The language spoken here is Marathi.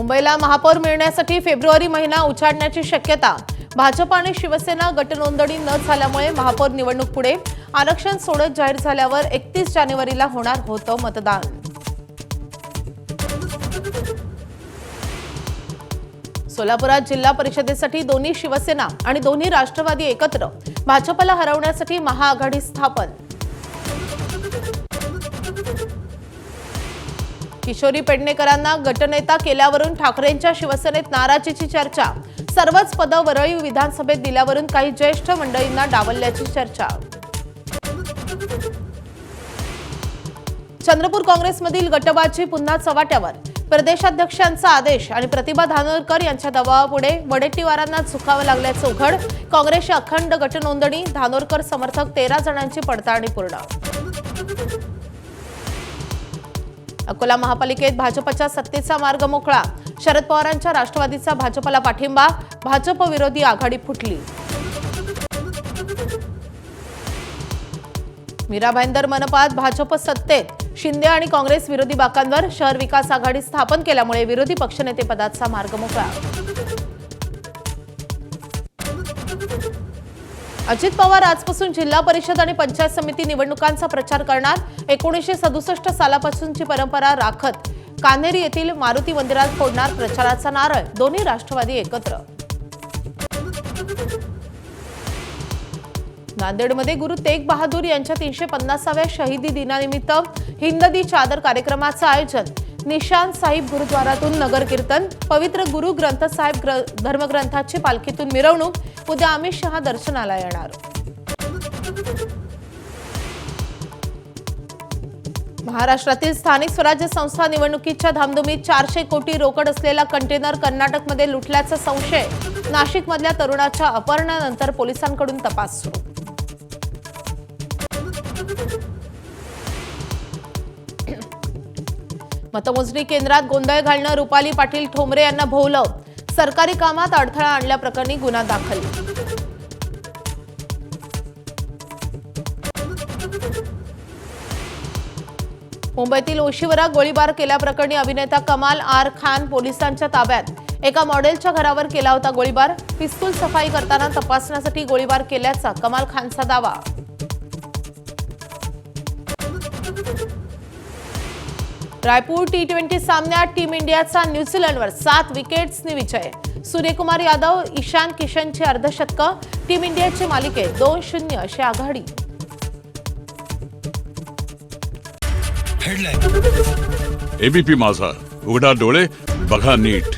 मुंबईला महापौर मिळण्यासाठी फेब्रुवारी महिना उछाळण्याची शक्यता। भाजप आणि शिवसेना गटनोंदणी न झाल्यामुळे महापौर निवडणूक पुढे। आरक्षण सोडत जाहीर झाल्यावर 31 जानेवारीला होणार होतं मतदान। सोलापुरात जिल्हा परिषदेसाठी दोन्ही शिवसेना आणि दोन्ही राष्ट्रवादी एकत्र। भाजपला हरवण्यासाठी महाआघाडी स्थापन। किशोरी पेडणेकरांना गटनेता केल्यावरून ठाकरेंच्या शिवसेनेत नाराजीची चर्चा। सर्वच पदं वरळी विधानसभेत दिल्यावरून काही ज्येष्ठ मंडळींना डावलल्याची चर्चा। चंद्रपूर काँग्रेसमधील गटबाजी पुन्हा चव्हाट्यावर। प्रदेशाध्यक्षांचा आदेश आणि प्रतिभा धानोरकर यांच्या दबावापुढे वडेट्टीवारांना झुकावं लागल्याचं उघड। काँग्रेसची अखंड गटनोंदणी, धानोरकर समर्थक 13 जणांची पडताळणी पूर्ण। अकोला महापालिकेत भाजपच्या सत्तेचा मार्ग मोकळा। शरद पवारांच्या राष्ट्रवादीचा भाजपला पाठिंबा। भाजप विरोधी आघाडी फुटली। मीरा भाईंदर मनपात भाजप सत्तेत। शिंदे आणि काँग्रेस विरोधी बाकांवर शहर विकास आघाडी स्थापन केल्यामुळे विरोधी पक्षनेते पदाचा मार्ग मोकळा। अजित पवार आजपासून जिल्हा परिषद आणि पंचायत समिती निवडणुकांचा प्रचार करणार। 1967 सालापासूनची परंपरा राखत कान्हेरी येथील मारुती मंदिरात फोडणार प्रचाराचा नारळ। दोन्ही राष्ट्रवादी एकत्र। नांदेडमध्ये गुरु तेग बहादूर यांच्या 350व्या शहीदी दिनानिमित्त हिंद चादर कार्यक्रमाचं आयोजन। निशान साहिब गुरुद्वारातून नगर कीर्तन। पवित्र गुरु ग्रंथ साहिब धर्मग्रंथाची पालखीतून मिरवणूक। उद्या अमित शहा दर्शनाला येणार। महाराष्ट्रातील स्थानिक स्वराज्य संस्था निवडणुकीच्या धामधुमीत 400 कोटी रोकड असलेला कंटेनर कर्नाटकमध्ये लुटल्याचा संशय। नाशिकमधल्या तरुणाच्या अपहरणानंतर पोलिसांकडून तपास सुरू। मतमोजणी केंद्रात गोंधळ घालणं, रुपाली पाटील ठोंबरे यांना भोवलं। सरकारी कामात अडथळा आणल्याप्रकरणी गुन्हा दाखल। मुंबईतील ओशीवरा गोळीबार केल्याप्रकरणी अभिनेता कमाल आर खान पोलिसांच्या ताब्यात। एका मॉडेलच्या घरावर केला होता गोळीबार। पिस्तूल सफाई करताना तपासण्यासाठी गोळीबार केल्याचा कमाल खानचा दावा। रायपूर T20 सामन्यात टीम इंडियाचा न्यूझीलंडवर 7 विकेट्सनी विजय। सूर्यकुमार यादव, ईशान किशनची अर्धशतकं। टीम इंडियाची मालिकेत 2-0 अशी आघाडी। एबीपी माझा, उघडा डोळे बघा नीट।